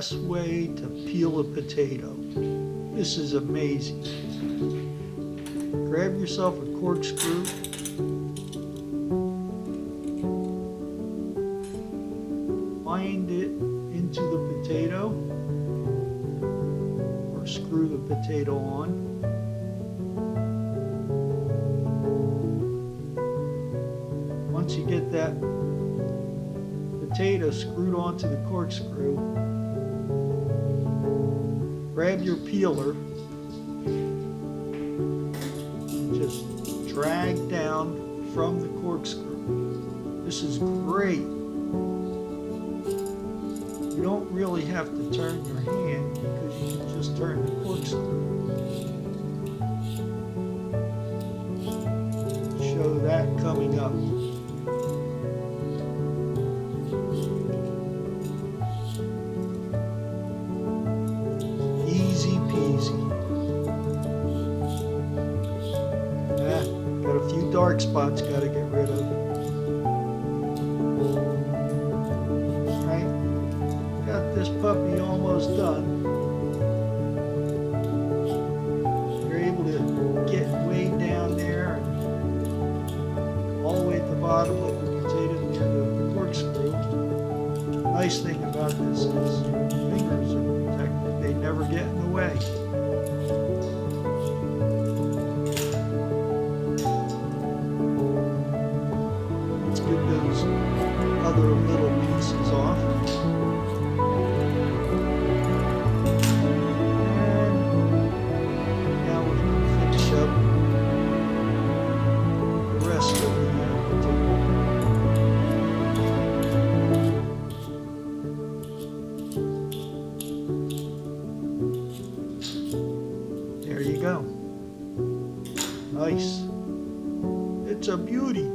Best way to peel a potato. This is amazing. Grab yourself a corkscrew. Wind it into the potato, or screw the potato on. Once you get that potato screwed onto the corkscrew, grab your peeler and just drag down from the corkscrew. This is great. You don't really have to turn your hand because you can just turn the corkscrew. Show that coming up. Easy peasy. Got a few dark spots gotta get rid of. Right? Got this puppy almost done. You're able to get way down there and all the way at the bottom of the potato near the corkscrew. Nice thing about this is your fingers are protected. They never get in the way. Let's get those other little pieces off. And now we can finish up the rest of the potato. There you go. Nice. It's a beauty.